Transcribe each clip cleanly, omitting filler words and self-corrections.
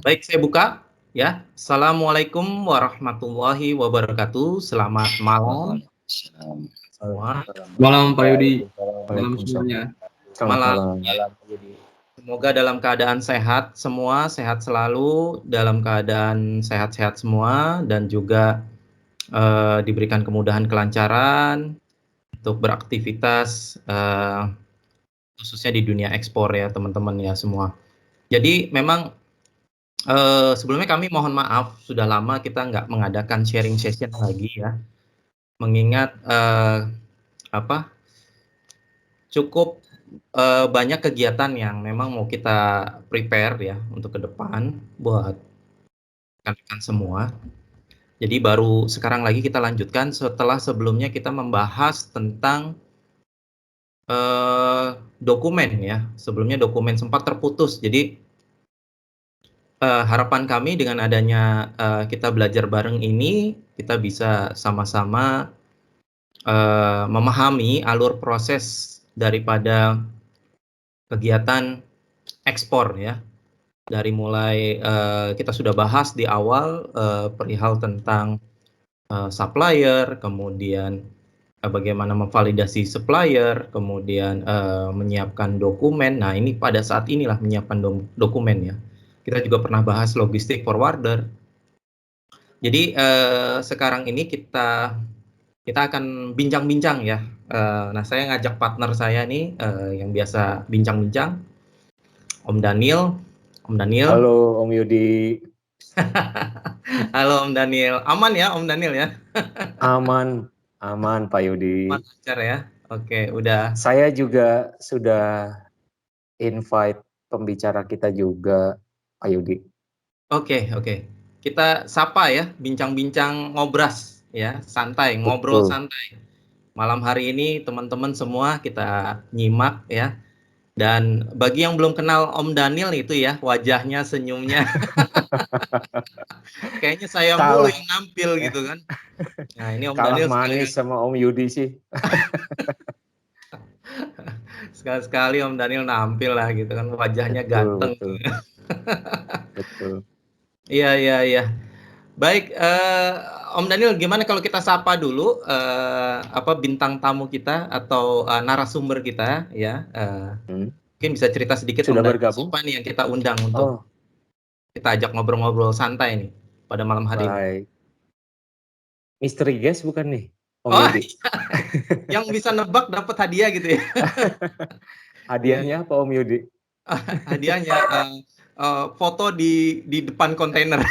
Baik, saya buka ya. Assalamualaikum warahmatullahi wabarakatuh. Selamat malam Waalaikumsalam. semua. Malam Pak Yudi, malam Waalaikumsalam. semuanya. Selamat Malam. malam. Semoga dalam keadaan sehat semua, sehat selalu, dalam keadaan sehat-sehat semua, dan juga diberikan kemudahan kelancaran untuk beraktivitas, khususnya di dunia ekspor ya teman-teman ya semua. Jadi memang sebelumnya kami mohon maaf, sudah lama kita nggak mengadakan sharing session lagi ya, mengingat, apa, cukup, banyak kegiatan yang memang mau kita prepare ya untuk ke depan buat rekan-rekan semua. Jadi baru sekarang lagi kita lanjutkan setelah sebelumnya kita membahas tentang, dokumen ya, sebelumnya dokumen sempat terputus. Jadi, harapan kami dengan adanya, kita belajar bareng ini, kita bisa sama-sama, memahami alur proses daripada kegiatan ekspor ya. Dari mulai, kita sudah bahas di awal, perihal tentang, supplier, kemudian, bagaimana memvalidasi supplier, kemudian, menyiapkan dokumen. Nah, ini pada saat inilah menyiapkan dokumen ya. Kita juga pernah bahas logistik forwarder. Jadi, sekarang ini kita akan bincang-bincang ya. Nah, saya ngajak partner saya nih, yang biasa bincang-bincang, Om Daniel. Om Daniel. Halo Om Yudi. Halo Om Daniel. Aman ya Om Daniel ya? Aman, aman Pak Yudi. Aman lancar ya? Oke, udah. Saya juga sudah invite pembicara kita juga, Pak Yudi. Oke. Kita sapa ya, bincang-bincang ngobras ya, santai, ngobrol Betul. santai. Malam hari ini teman-teman semua kita nyimak ya. Dan bagi yang belum kenal Om Daniel itu ya, wajahnya, senyumnya, kayaknya saya mulu Kalah, yang nampil gitu kan. Nah, ini Om kalah Daniel manis sama Om Yudi sih. sekali-sekali Om Daniel nampil lah gitu kan, wajahnya Betul, ganteng. betul, betul. Iya. Baik, Om Daniel, gimana kalau kita sapa dulu, bintang tamu kita atau, narasumber kita ya, Hmm. mungkin bisa cerita sedikit Om Sudah Daniel, bergabung? siapa nih yang kita undang untuk Oh, kita ajak ngobrol-ngobrol santai nih, pada malam hari ini? baik. Misteri guest bukan nih, Om Oh, Yudi? iya, yang bisa nebak dapat hadiah gitu ya? Iya, Hadiahnya apa Om Yudi? hadiahnya, foto di depan kontainer.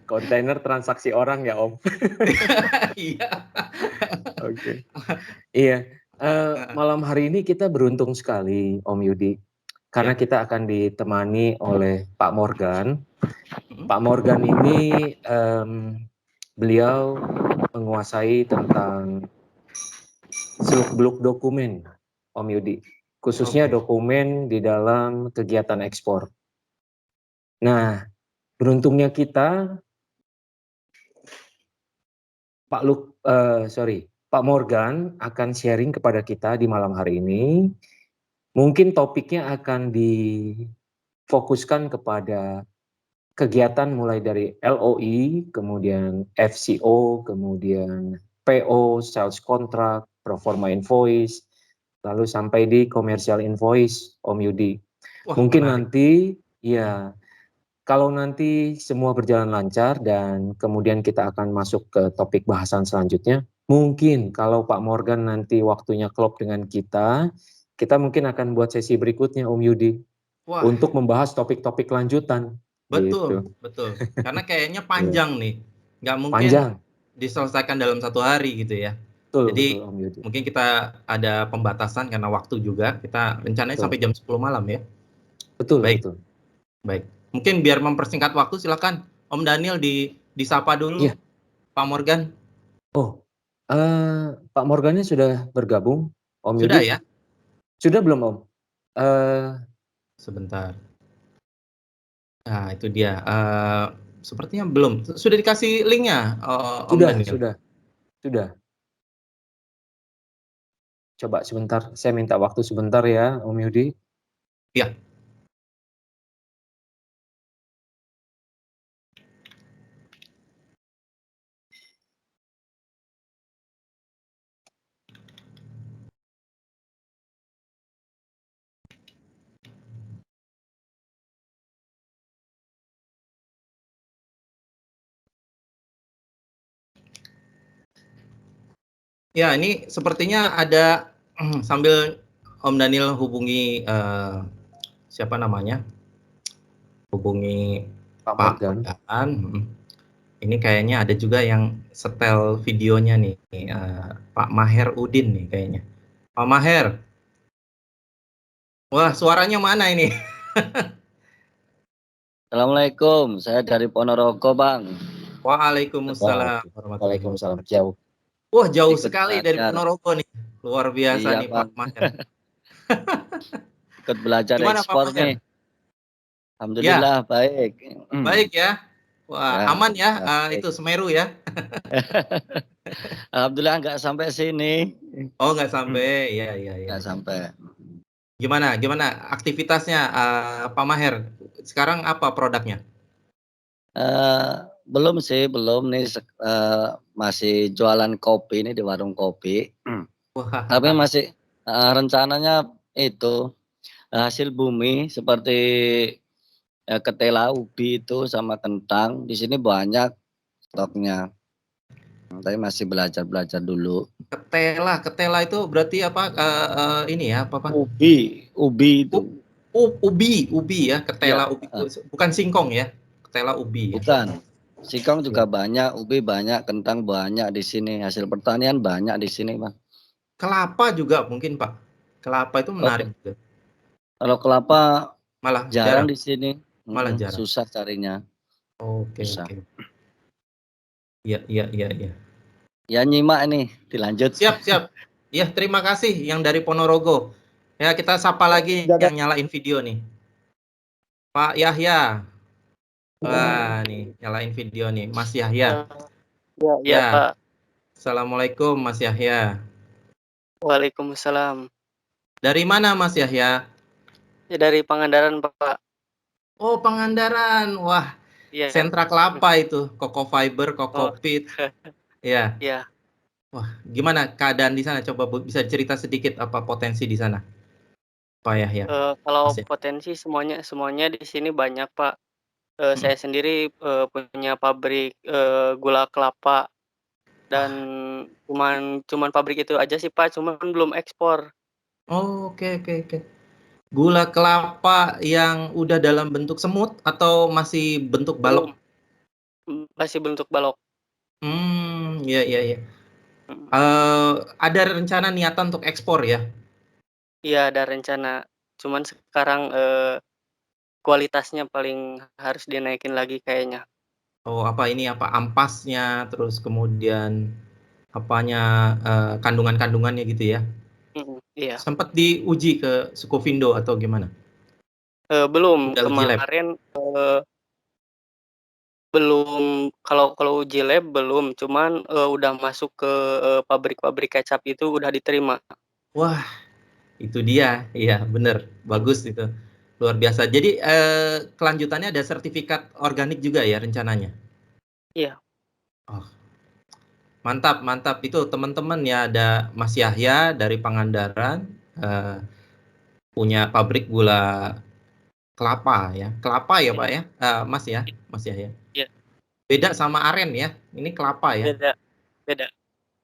Kontainer transaksi orang ya Om? Iya. Oke. Iya, malam hari ini kita beruntung sekali Om Yudi, karena Ya. kita akan ditemani oleh Pak Morgan. Mhm. Pak Morgan ini, beliau menguasai tentang seluk-beluk dokumen, Om Yudi, khususnya Oke. dokumen di dalam kegiatan ekspor. Nah, beruntungnya kita, Pak Morgan akan sharing kepada kita di malam hari ini. Mungkin topiknya akan difokuskan kepada kegiatan mulai dari LOI, kemudian FCO, kemudian PO, sales contract, proforma invoice, lalu sampai di commercial invoice, Om Yudi. Wah, Mungkin menarik. nanti, ya, kalau nanti semua berjalan lancar dan kemudian kita akan masuk ke topik bahasan selanjutnya, mungkin kalau Pak Morgan nanti waktunya klop dengan kita mungkin akan buat sesi berikutnya Om Yudi Wah, untuk membahas topik-topik lanjutan. betul, Gitu. betul. Karena kayaknya Iya. panjang nih, nggak mungkin Panjang. diselesaikan dalam 1 hari gitu ya. Betul, betul Jadi Om Yudi. mungkin kita ada pembatasan karena waktu juga, kita rencananya Betul. sampai jam 10 malam ya. Betul, Baik, betul. baik. Mungkin biar mempersingkat waktu silakan Om Daniel disapa dulu Iya. Pak Morgan. Oh, Pak Morgannya sudah bergabung, Om Sudah Yudi? ya? Sudah belum Om? Eh, Sebentar. Nah, itu dia. Sepertinya belum. Sudah dikasih linknya, Om sudah, Daniel? sudah, sudah. Coba sebentar, saya minta waktu sebentar ya Om Yudi. Iya. Ya, ini sepertinya ada sambil Om Daniel hubungi siapa namanya? Hubungi Pak Pak Morgan. Morgan. Ini kayaknya ada juga yang setel videonya nih, Pak Maher Udin nih kayaknya. Pak Maher, wah suaranya mana ini? Assalamualaikum, saya dari Ponorogo, Bang. Waalaikumsalam warahmatullahi Waalaikumsalam. wabarakatuh. Jauh. Wah jauh Ikut sekali dari belajar. Ponorogo nih, luar biasa Iya, nih Pak Bang. Maher. Ikut belajar Gimana Pak ekspor Maher? nih. Ya, Alhamdulillah baik. baik ya. Wah, Ya, aman ya, baik. itu Semeru ya? Alhamdulillah nggak sampai sini. Oh nggak sampai, ya ya ya. Nggak sampai. Gimana gimana aktivitasnya, Pak Maher? Sekarang apa produknya? Belum sih, belum nih masih jualan kopi ini di warung kopi. Tapi Wah, masih rencananya itu hasil bumi seperti ketela ubi itu sama kentang. Di sini banyak stoknya. Tapi masih belajar dulu. ketela itu berarti apa, ini ya, apa? Ubi itu. Ubi ya, ketela Iya, ubi, bukan singkong ya? Ketela ubi ya? bukan. Singkong juga Iya. banyak, ubi banyak, kentang banyak di sini. Hasil pertanian banyak di sini, Bang. Kelapa juga mungkin, Pak? Kelapa itu menarik Oke. juga, Kalau kelapa malah jarang jarang? di sini. Malah jarang? Susah carinya, Oke susah. oke. Iya iya iya iya. Ya nyimak nih, dilanjut. Siap siap. Iya, terima kasih yang dari Ponorogo. Ya, kita sapa lagi yang nyalain video nih. Pak Yahya. Wah, nih nyalain video nih, Mas Yahya. Ya, ya Ya, Pak. Assalamualaikum Mas Yahya. Waalaikumsalam. Dari mana Mas Yahya? Ya dari Pangandaran Pak. Oh, Pangandaran. Wah, Iya. sentra kelapa itu, Koko Fiber, Oh, Kokopit. Ya. ya. Wah, gimana keadaan di sana? Coba bisa cerita sedikit apa potensi di sana, Pak Yahya? Kalau Mas ya? potensi semuanya di sini banyak Pak. Mm. Saya sendiri punya pabrik gula kelapa dan Wah, cuman pabrik itu aja sih Pak, cuman belum ekspor. oh, oke oke oke. Gula kelapa yang udah dalam bentuk semut atau masih bentuk balok? Belum, masih bentuk balok. Iya iya iya. Mm. Ada rencana niatan untuk ekspor ya? Iya ada rencana. Cuman sekarang kualitasnya paling harus dinaikin lagi kayaknya. Oh, apa ini, apa, ampasnya, terus kemudian apanya, kandungan-kandungannya gitu ya? Iya. Sempat diuji ke Sukovindo atau gimana? Belum, Udah uji lab? kemarin belum, kalau uji lab belum, cuman udah masuk ke pabrik-pabrik kecap itu udah diterima. Wah, itu dia, iya bener, Mhm, bagus itu, luar biasa. Jadi, kelanjutannya ada sertifikat organik juga ya rencananya? iya. Oh, mantap mantap, itu teman-teman ya, ada Mas Yahya dari Pangandaran, eee, punya pabrik gula kelapa ya? Kelapa ya, Pak, Iya ya? Mas ya? Mas Yahya? iya, Beda sama aren ya, ini kelapa ya? beda beda.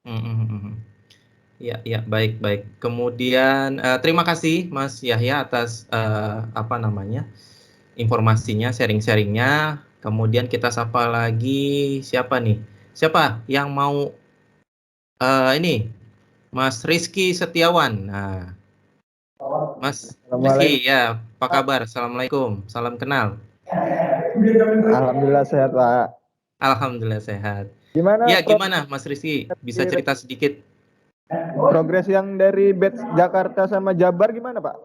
Mhm mhm. Iya iya, baik baik. Kemudian, terima kasih Mas Yahya atas, apa namanya, informasinya, sharing-sharing-nya. Kemudian kita sapa lagi siapa nih? Siapa yang mau, ini, Mas Rizky Setiawan. Nah, Mas Rizky, ya, apa kabar? Assalamualaikum, salam kenal. Alhamdulillah sehat Pak. Alhamdulillah sehat. Gimana Ya, gimana Mas Rizky? Bisa cerita sedikit? progres yang dari batch Jakarta sama Jabar gimana Pak?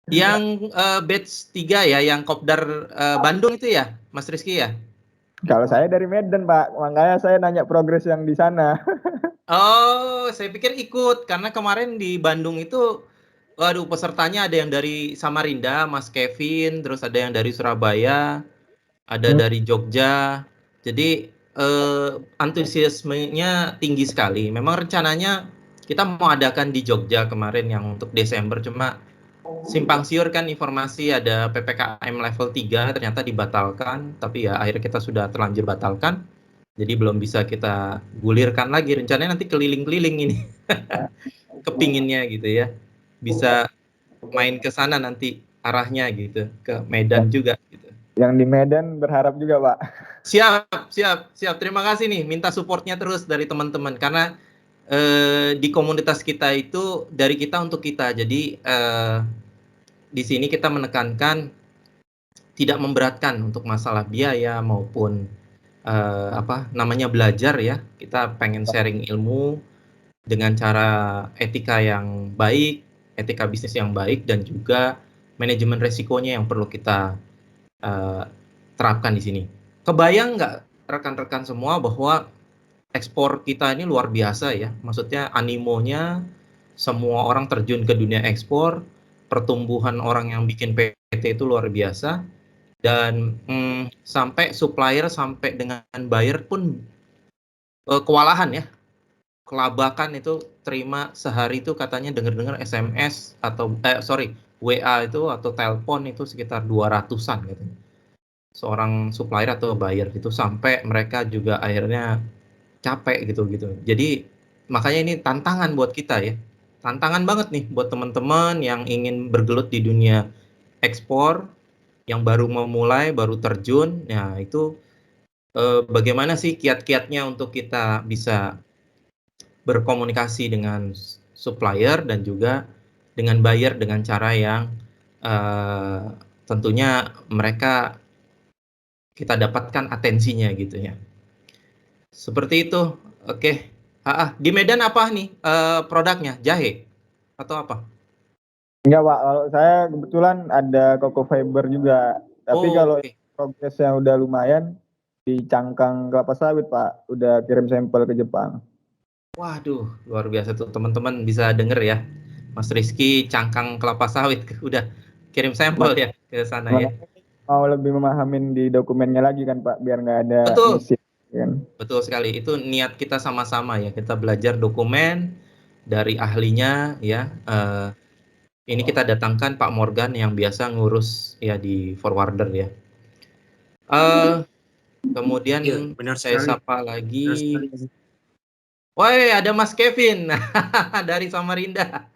Yang, batch 3 ya, yang Kopdar, Bandung itu ya, Mas Rizky ya? Kalau saya dari Medan Pak, makanya saya nanya progres yang di sana. Oh, saya pikir ikut, karena kemarin di Bandung itu, waduh pesertanya ada yang dari Samarinda, Mas Kevin, terus ada yang dari Surabaya, ada Hmm. dari Jogja. Jadi, antusiasmenya tinggi sekali. Memang rencananya kita mau adakan di Jogja kemarin yang untuk Desember, cuma simpang siur kan informasi ada PPKM level 3 ternyata dibatalkan, tapi ya akhirnya kita sudah terlanjur batalkan. Jadi belum bisa kita gulirkan lagi, rencananya nanti keliling-keliling ini. Kepinginnya gitu ya. Bisa main ke sana nanti arahnya gitu, ke Medan juga gitu. Yang di Medan berharap juga, Pak. Siap. Terima kasih nih, minta supportnya terus dari teman-teman karena di komunitas kita itu dari kita untuk kita. Jadi di sini kita menekankan tidak memberatkan untuk masalah biaya maupun belajar ya. Kita pengen sharing ilmu dengan cara etika yang baik, etika bisnis yang baik, dan juga manajemen resikonya yang perlu kita terapkan di sini. Kebayang nggak rekan-rekan semua bahwa ekspor kita ini luar biasa ya, maksudnya animonya semua orang terjun ke dunia ekspor, pertumbuhan orang yang bikin PT itu luar biasa, dan sampai supplier sampai dengan buyer pun kewalahan ya, kelabakan itu terima sehari itu katanya dengar-dengar SMS atau WA itu atau telepon itu sekitar 200-an gitu. Seorang supplier atau buyer itu sampai mereka juga akhirnya capek gitu. Jadi makanya ini tantangan buat kita ya. Tantangan banget nih buat teman-teman yang ingin bergelut di dunia ekspor, yang baru memulai, baru terjun. Ya itu bagaimana sih kiat-kiatnya untuk kita bisa berkomunikasi dengan supplier dan juga dengan buyer dengan cara yang tentunya mereka kita dapatkan atensinya gitu ya. Seperti itu. Oke. Di Medan apa nih produknya? Jahe atau apa? Enggak, Pak. Kalau saya kebetulan ada Coco Fiber juga. Tapi kalau Oke. progresnya udah lumayan di cangkang kelapa sawit, Pak. Udah kirim sampel ke Jepang. Waduh, luar biasa tuh teman-teman bisa denger ya. Mas Rizky cangkang kelapa sawit udah kirim sampel ya ke sana ya. Mau lebih memahamin di dokumennya lagi kan, Pak, biar nggak ada Betul. misi kan. Betul sekali. Itu niat kita sama-sama ya. Kita belajar dokumen dari ahlinya ya. Ini kita datangkan Pak Morgan yang biasa ngurus ya di forwarder ya. Kemudian Iya, benar saya sekali. sapa Benar sekali. lagi. Woi, ada Mas Kevin dari Samarinda.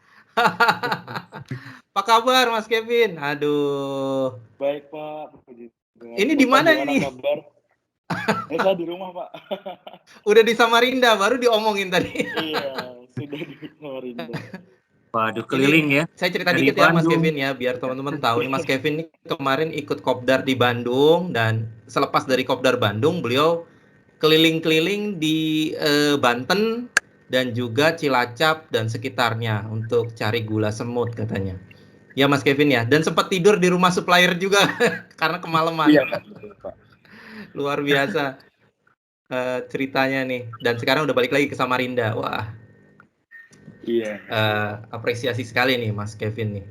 Apa kabar Mas Kevin? Aduh. Baik Pak. Ini di mana ini? Kabar? Saya di rumah Pak. Udah di Samarinda, baru diomongin tadi. Iya, sudah di Samarinda. Waduh, keliling ya. Saya cerita Dari dikit ya Mas Bandung. Kevin ya, biar teman-teman tahu. Ini Mas Kevin ini kemarin ikut kopdar di Bandung, dan selepas dari kopdar Bandung, beliau keliling-keliling di Banten dan juga Cilacap dan sekitarnya untuk cari gula semut katanya. Ya Mas Kevin ya, dan sempat tidur di rumah supplier juga karena kemalaman. Iya Pak. Luar biasa ceritanya nih. Dan sekarang udah balik lagi ke Samarinda. Wah. Iya. Apresiasi sekali nih Mas Kevin nih.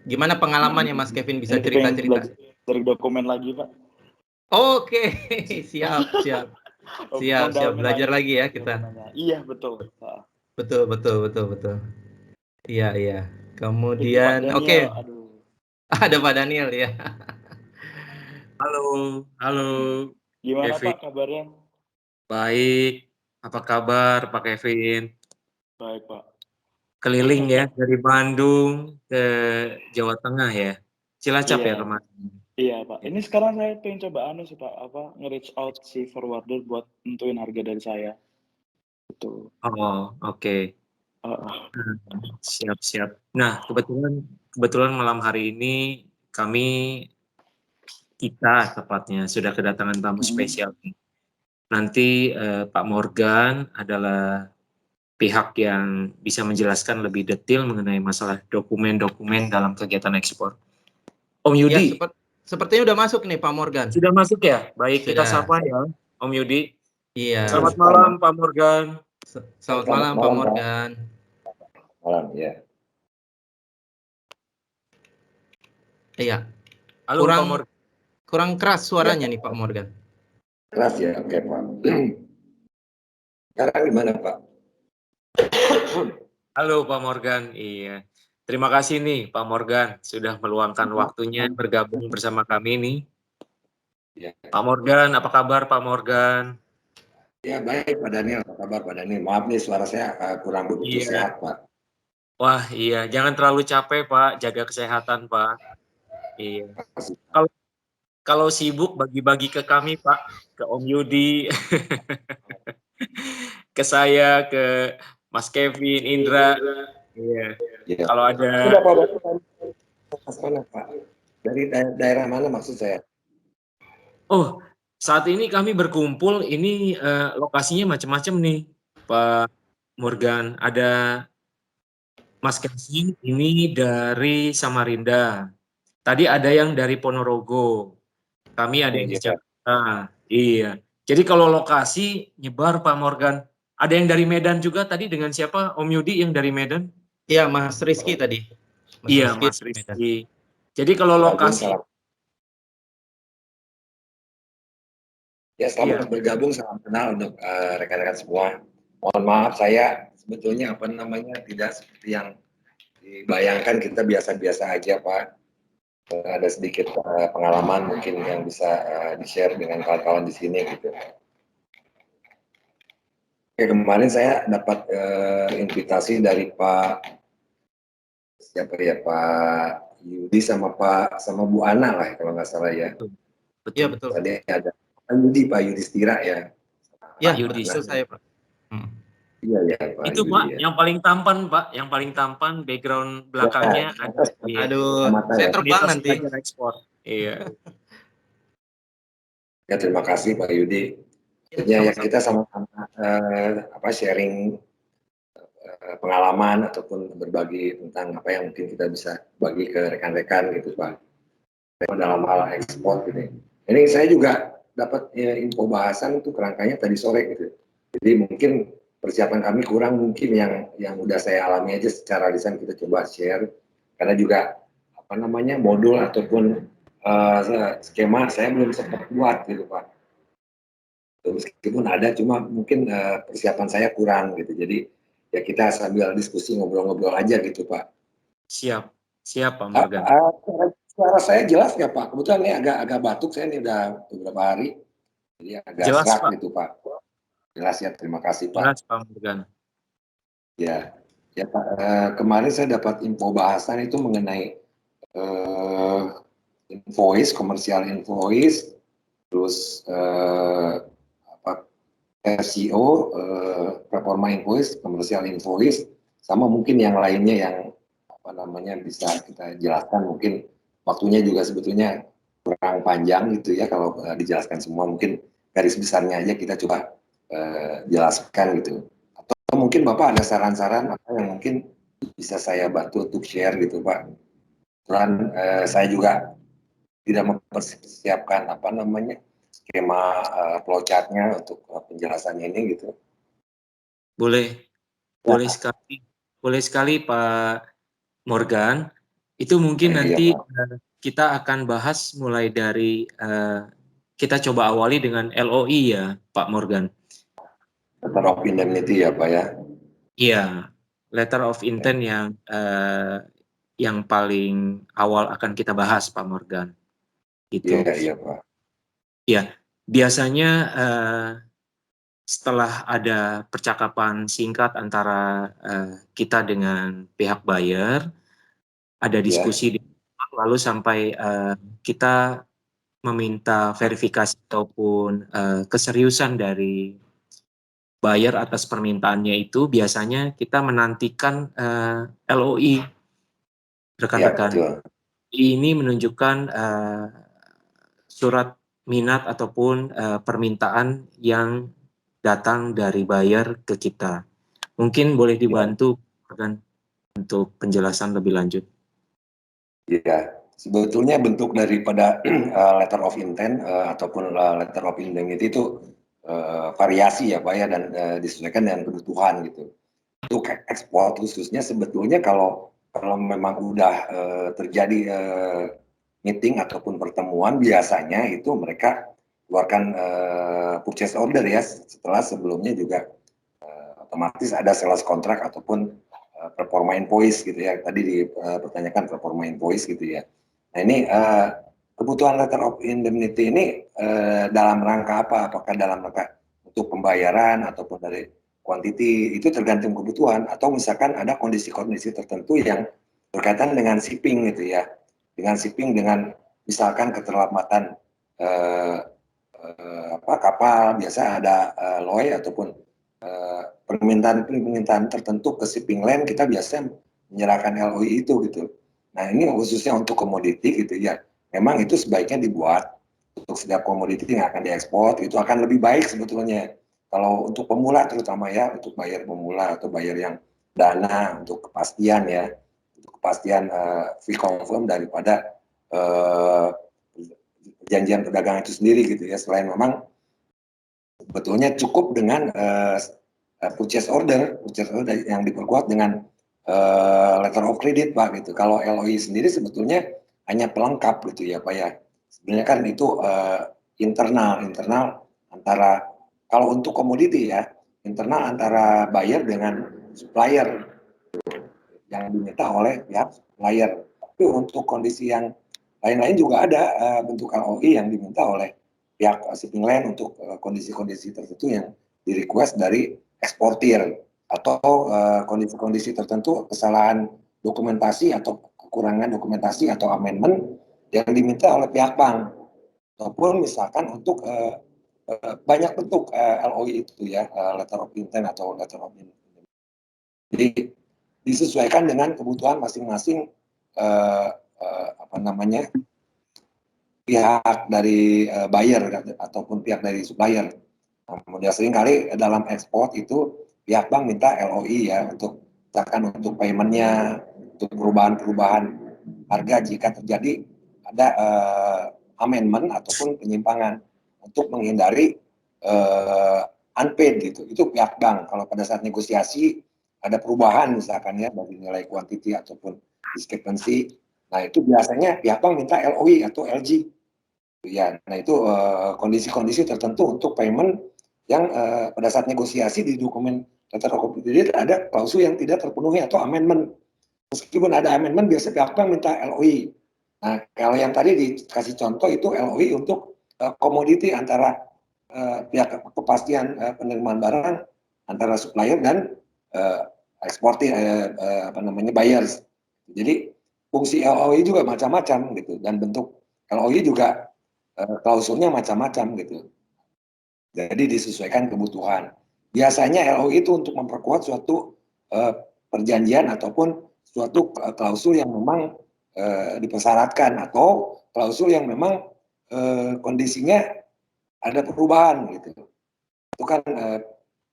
Gimana pengalamannya Mas Kevin, bisa cerita-cerita? Dari dokumen lagi Pak. Oke, siap. Belajar lagi ya kita. Iya betul. Betul. Iya. Kemudian oke. Ada Pak Daniel ya. Halo. Gimana Kevin. Pak kabarnya? Baik. Apa kabar Pak Kevin? Baik Pak. Keliling ya dari Bandung ke Jawa Tengah ya. Cilacap ya kemarin. Iya Pak. Ini sekarang saya pengen coba sih Pak, nge-reach out si forwarder buat nentuin harga dari saya. Betul. Oh, oke. Siap. Nah, kebetulan malam hari ini kita tepatnya sudah kedatangan tamu spesial. Nanti Pak Morgan adalah pihak yang bisa menjelaskan lebih detail mengenai masalah dokumen-dokumen dalam kegiatan ekspor. Om Yudi. Ya, sepertinya udah masuk nih Pak Morgan. Sudah masuk ya? Baik, sudah. Kita sapa ya Om Yudi. Iya. Selamat malam Pak Morgan. Selamat malam Pak Morgan. Malam ya. Iya. Halo Pak Morgan. Kurang keras suaranya nih Pak Morgan. Keras ya, oke Pak. Sekarang gimana Pak? Halo Pak Morgan, iya. Terima kasih nih Pak Morgan sudah meluangkan waktunya bergabung bersama kami nih. Ya. Pak Morgan, apa kabar Pak Morgan? Ya baik Pak Daniel, apa kabar Pak Daniel? Maaf nih suara saya kurang begitu Iya. sehat Pak. Wah, iya, jangan terlalu capek, Pak. Jaga kesehatan, Pak. Iya. Kalau sibuk bagi-bagi ke kami, Pak, ke Om Yudi, ke saya, ke Mas Kevin, Indra. Iya. Ya. Kalau ada Sudah Pak mana Pak? Dari daerah mana maksud saya? Oh, saat ini kami berkumpul, ini lokasinya macam-macam nih, Pak Morgan. Ada Mas Kevin, ini dari Samarinda. Tadi ada yang dari Ponorogo. Kami ada yang di Jakarta. Iya. Jadi kalau lokasi nyebar Pak Morgan. Ada yang dari Medan juga tadi dengan siapa? Om Yudi yang dari Medan? Iya, Mas Rizky tadi. Iya, Mas Rizky. Jadi kalau lokasi Ya, selamat bergabung, salam kenal untuk rekan-rekan semua. Mohon maaf saya sebetulnya tidak seperti yang dibayangkan, kita biasa-biasa aja Pak. Ada sedikit pengalaman mungkin yang bisa di-share dengan kawan-kawan di sini gitu. Oke, kemarin saya dapat invitasi dari Pak Yudi sama Bu Ana lah kalau nggak salah ya. Iya betul. Tadi ada Pak Yudhistira ya. Iya, Yudi itu saya Pak. Iya ya Pak. Itu Yudi, Pak, ya. yang paling tampan Pak, yang paling tampan background belakangnya ada. Aduh, saya terbang nanti. Ekspor. Iya. Ya terima kasih Pak Yudi. Ya kita sama-sama sharing pengalaman ataupun berbagi tentang apa yang mungkin kita bisa bagi ke rekan-rekan gitu Pak. Dalam hal ekspor gitu. Ini saya juga dapat info bahasan itu kerangkanya tadi sore gitu. Jadi mungkin persiapan kami kurang mungkin yang udah saya alami aja secara lisan kita coba share karena juga modul ataupun skema saya belum sempat buat gitu Pak. Meskipun ada cuma mungkin persiapan saya kurang gitu. Jadi ya kita sambil diskusi ngobrol-ngobrol aja gitu Pak. Siap Pak Morgan. Suara saya jelas nggak Pak? Kebetulan ini agak batuk saya ini udah beberapa hari. Jadi agak jelas, serak Pak. gitu Pak. Jelas ya, terima kasih Pak. Jelas Pak Morgan. Ya Pak, kemarin saya dapat info bahasan itu mengenai invoice, komersial invoice, terus SEO, performa invoice, komersial invoice, sama mungkin yang lainnya yang bisa kita jelaskan. Mungkin waktunya juga sebetulnya kurang panjang gitu ya kalau dijelaskan semua. Mungkin garis besarnya aja kita coba jelaskan gitu. Atau mungkin Bapak ada saran-saran apa yang mungkin bisa saya bantu untuk share gitu Pak. Dan saya juga tidak mempersiapkan skema flowchart-nya untuk penjelasannya ini gitu. Boleh sekali Pak Morgan. Itu mungkin nanti kita akan bahas mulai dari kita coba awali dengan LOI ya Pak Morgan. Letter of Indemnity ya Pak ya. Iya, letter of intent yang paling awal akan kita bahas Pak Morgan. Gitu. Iya Pak. Ya, biasanya setelah ada percakapan singkat antara kita dengan pihak buyer, ada diskusi lalu sampai kita meminta verifikasi ataupun keseriusan dari buyer atas permintaannya itu, biasanya kita menantikan LOI rekan-rekan. Ya, ini menunjukkan surat minat ataupun permintaan yang datang dari buyer ke kita. Mungkin boleh dibantu kan untuk penjelasan lebih lanjut. Iya, sebetulnya bentuk daripada letter of intent ataupun letter of indemnity itu variasi ya Pak ya, dan disesuaikan dengan kebutuhan gitu. Untuk ekspor khususnya sebetulnya kalau memang udah terjadi meeting ataupun pertemuan, biasanya itu mereka keluarkan purchase order ya, setelah sebelumnya juga otomatis ada sales contract ataupun performa invoice gitu ya. Tadi dipertanyakan performa invoice gitu ya. Nah ini kebutuhan letter of indemnity ini dalam rangka apa? Apakah dalam rangka untuk pembayaran ataupun dari quantity, itu tergantung kebutuhan, atau misalkan ada kondisi-kondisi tertentu yang berkaitan dengan shipping gitu ya, dengan misalkan keterlambatan kapal, biasa ada LOI ataupun permintaan tertentu ke shipping line, kita biasanya menyerahkan LOI itu gitu. Nah ini khususnya untuk komoditi gitu ya, memang itu sebaiknya dibuat untuk setiap komoditi yang akan diekspor, itu akan lebih baik sebetulnya. Kalau untuk pemula terutama ya, untuk bayar pemula atau bayar yang dana untuk kepastian ya, untuk kepastian fee confirm daripada perjanjian perdagangan itu sendiri gitu ya. Selain memang sebetulnya cukup dengan purchase order yang diperkuat dengan letter of credit Pak gitu. Kalau LOI sendiri sebetulnya hanya pelengkap gitu ya Pak ya. Sebenarnya kan itu internal antara, kalau untuk komoditi ya, internal antara buyer dengan supplier yang diminta oleh pihak supplier. Tapi untuk kondisi yang lain-lain juga ada bentuk LOI yang diminta oleh pihak shipping line untuk kondisi-kondisi tertentu yang di request dari eksportir, atau kondisi-kondisi tertentu kesalahan dokumentasi atau kekurangan dokumentasi atau amendment yang diminta oleh pihak bank, ataupun misalkan untuk banyak bentuk LOI itu ya, letter of intent atau letter of intent. Jadi disesuaikan dengan kebutuhan masing-masing pihak dari buyer ataupun pihak dari supplier. Nah, kemudian seringkali dalam ekspor itu pihak bank minta LOI ya, untuk misalkan untuk paymentnya, untuk perubahan harga jika terjadi ada amendment ataupun penyimpangan, untuk menghindari unpaid gitu. Itu pihak bank. Kalau pada saat negosiasi ada perubahan misalkan ya dari nilai quantity ataupun discrepancy, nah itu biasanya pihak bank minta LOI atau LG. Ya, nah itu kondisi-kondisi tertentu untuk payment yang pada saat negosiasi di dokumen letter of credit ada klausul yang tidak terpenuhi atau amendment. Meskipun ada amendment, biasa pihak bank minta LOI. Nah, kalau yang tadi dikasih contoh itu LOI untuk komoditi antara pihak kepastian penerimaan barang antara supplier dan eksportir buyers. Jadi fungsi LOI juga macam-macam gitu, dan bentuk LOI juga klausulnya macam-macam gitu. Jadi disesuaikan kebutuhan. Biasanya LOI itu untuk memperkuat suatu perjanjian ataupun suatu klausul yang memang dipersyaratkan, atau klausul yang memang kondisinya ada perubahan gitu. Itu kan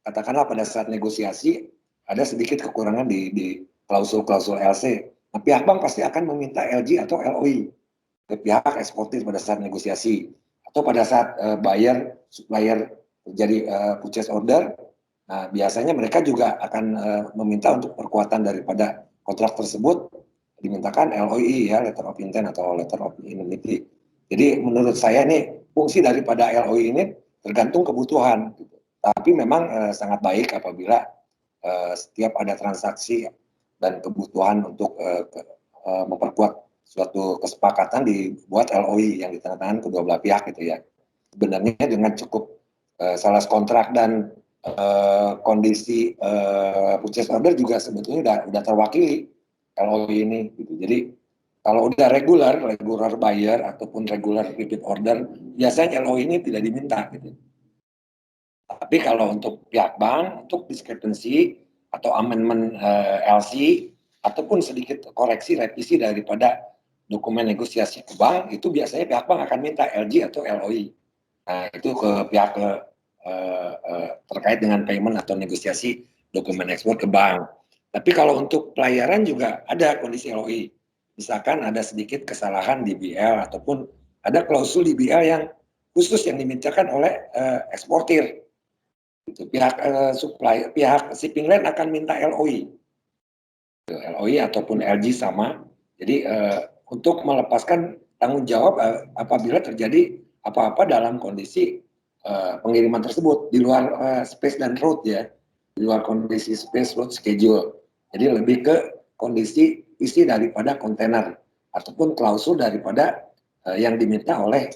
katakanlah pada saat negosiasi ada sedikit kekurangan di klausul-klausul LC. Nah, pihak bank pasti akan meminta LG atau LOI ke pihak eksportir pada saat negosiasi, atau pada saat buyer supplier terjadi purchase order. Nah, biasanya mereka juga akan meminta untuk perkuatan daripada kontrak tersebut, dimintakan LOI ya, letter of intent atau letter of indemnity. Jadi menurut saya nih fungsi daripada LOI ini tergantung kebutuhan gitu. Tapi memang sangat baik apabila setiap ada transaksi dan kebutuhan untuk memperkuat suatu kesepakatan dibuat LOI yang ditandatangani kedua belah pihak gitu ya. Sebenarnya dengan cukup salah kontrak dan kondisi purchase order juga sebetulnya udah terwakili LOI ini gitu. Jadi kalau udah regular buyer ataupun regular repeat order, biasanya LOI ini tidak diminta gitu. Tapi kalau untuk pihak bank, untuk discrepancy atau amendment LC ataupun sedikit koreksi revisi daripada dokumen negosiasi ke bank, itu biasanya pihak bank akan minta LG atau LOI. Nah, itu ke pihak terkait dengan payment atau negosiasi dokumen ekspor ke bank. Tapi kalau untuk pelayaran juga ada kondisi LOI. Misalkan ada sedikit kesalahan di BL ataupun ada klausul di BL yang khusus yang dimintakan oleh eksportir. Itu pihak supplier, pihak shipping line akan minta LOI. LOI ataupun LG sama. Jadi untuk melepaskan tanggung jawab apabila terjadi apa-apa dalam kondisi pengiriman tersebut di luar space dan route ya, di luar kondisi space route schedule. Jadi lebih ke kondisi isi daripada kontainer ataupun klausul daripada yang diminta oleh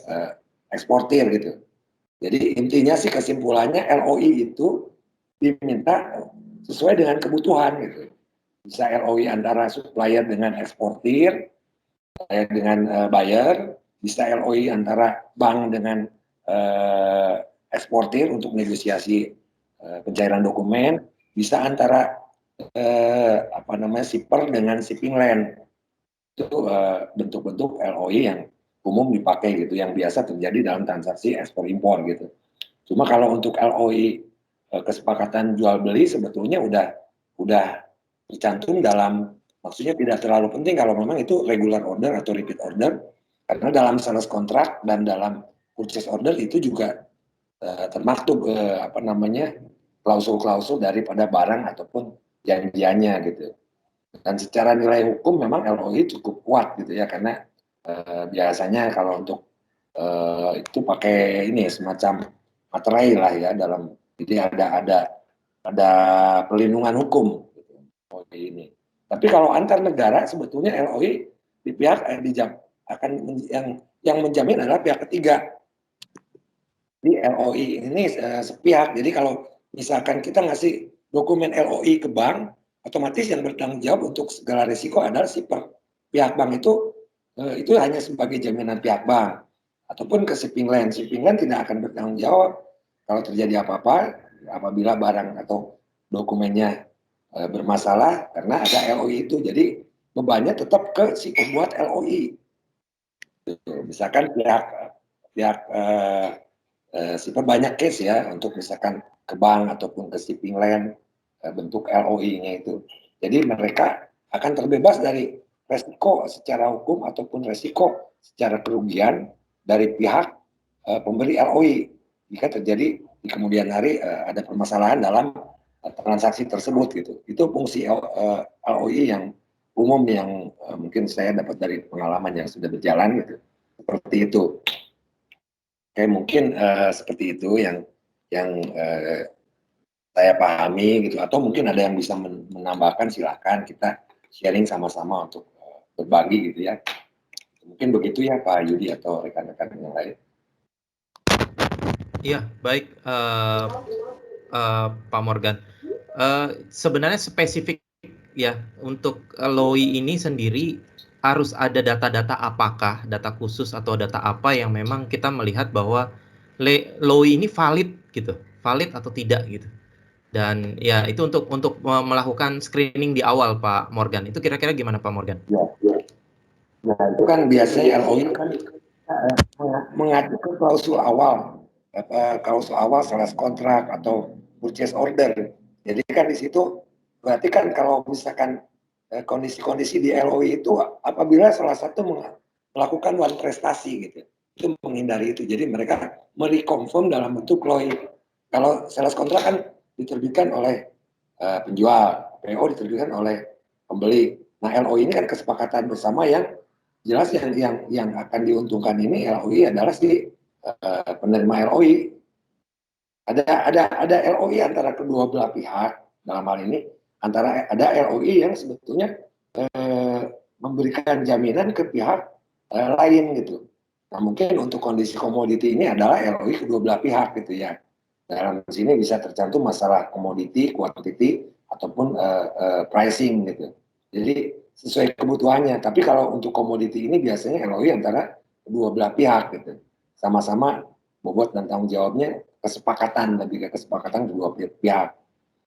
eksportir gitu. Jadi intinya sih kesimpulannya LOI itu diminta sesuai dengan kebutuhan gitu. Bisa LOI antara supplier dengan eksportir, dengan buyer, bisa LOI antara bank dengan eksportir untuk negosiasi pencairan dokumen, bisa antara shipper dengan shipping line. Itu bentuk-bentuk LOI yang umum dipakai gitu, yang biasa terjadi dalam transaksi ekspor impor gitu. Cuma kalau untuk LOI kesepakatan jual beli sebetulnya udah tercantum dalam, maksudnya tidak terlalu penting kalau memang itu regular order atau repeat order, karena dalam sales contract dan dalam purchase order itu juga termaktub klausul-klausul daripada barang ataupun janjiannya gitu. Dan secara nilai hukum memang LOI cukup kuat gitu ya, karena biasanya kalau untuk itu pakai ini semacam materai lah ya, dalam jadi ada perlindungan hukum gitu, LOI ini. Tapi kalau antar negara sebetulnya LOI di pihak akan yang menjamin adalah pihak ketiga. Di LOI ini sepihak. Jadi kalau misalkan kita ngasih dokumen LOI ke bank, otomatis yang bertanggung jawab untuk segala risiko adalah shipper. Pihak bank itu hanya sebagai jaminan pihak bank, ataupun ke shipping line. Shipping line tidak akan bertanggung jawab kalau terjadi apa-apa apabila barang atau dokumennya bermasalah karena ada LOI itu. Jadi bebannya tetap ke si pembuat LOI. Misalkan pihak shipper banyak case ya untuk misalkan ke bank ataupun ke shipping line bentuk LOI-nya itu. Jadi mereka akan terbebas dari resiko secara hukum ataupun resiko secara kerugian dari pihak pemberi LOI jika terjadi di kemudian hari ada permasalahan dalam transaksi tersebut gitu. Itu fungsi LOI yang umum yang mungkin saya dapat dari pengalaman yang sudah berjalan gitu. Seperti itu. Oke, mungkin seperti itu yang saya pahami gitu, atau mungkin ada yang bisa menambahkan, silakan kita sharing sama-sama untuk berbagi gitu ya. Mungkin begitu ya Pak Yudi atau rekan-rekan yang lain. Iya, baik Pak Morgan. Sebenarnya spesifik ya untuk LOI ini sendiri harus ada data-data apakah, data khusus atau data apa yang memang kita melihat bahwa LOI ini valid gitu, valid atau tidak gitu. Dan ya itu untuk melakukan screening di awal Pak Morgan. Itu kira-kira gimana Pak Morgan? Ya. Nah itu kan biasanya LOI kan mengacu ke klausul awal sales kontrak atau purchase order. Jadi kan di situ berarti kan kalau misalkan kondisi-kondisi di LOI itu apabila salah satu melakukan one prestasi gitu, itu menghindari itu. Jadi mereka mereconfirm dalam bentuk LOI. Kalau sales kontrak kan diterbitkan oleh penjual, PO diterbitkan oleh pembeli. Nah LOI ini kan kesepakatan bersama yang jelas yang akan diuntungkan ini LOI adalah si penerima LOI. Ada LOI antara kedua belah pihak dalam hal ini, ada LOI yang sebetulnya memberikan jaminan ke pihak lain gitu. Nah mungkin untuk kondisi komoditi ini adalah LOI kedua belah pihak gitu ya. Dalam sini bisa tercantum masalah komoditi, kuantiti ataupun pricing gitu. Jadi sesuai kebutuhannya. Tapi kalau untuk komoditi ini biasanya LOI antara kedua belah pihak gitu. Sama-sama bobot dan tanggung jawabnya kesepakatan, lebih ke kesepakatan kedua pihak.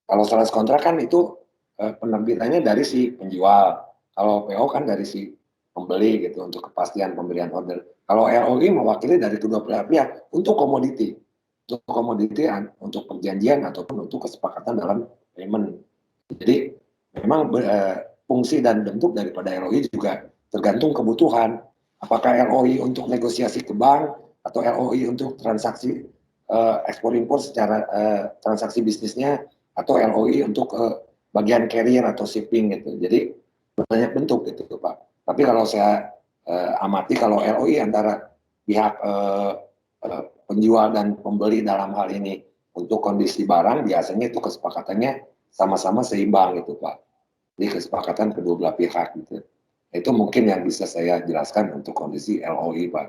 Kalau sales kontrak kan itu penerbitannya dari si penjual. Kalau PO kan dari si pembeli gitu untuk kepastian pemberian order. Kalau LOI mewakili dari kedua belah pihak untuk komoditi. Untuk komoditi, untuk perjanjian ataupun untuk kesepakatan dalam payment. Jadi memang fungsi dan bentuk daripada LOI juga tergantung kebutuhan. Apakah LOI untuk negosiasi ke bank atau LOI untuk transaksi ekspor impor secara transaksi bisnisnya, atau LOI untuk bagian carrier atau shipping gitu. Jadi banyak bentuk gitu Pak. Tapi kalau saya amati kalau LOI antara pihak penjual dan pembeli dalam hal ini untuk kondisi barang biasanya itu kesepakatannya sama-sama seimbang gitu Pak. Jadi kesepakatan kedua belah pihak gitu. Itu mungkin yang bisa saya jelaskan untuk kondisi LOI Pak.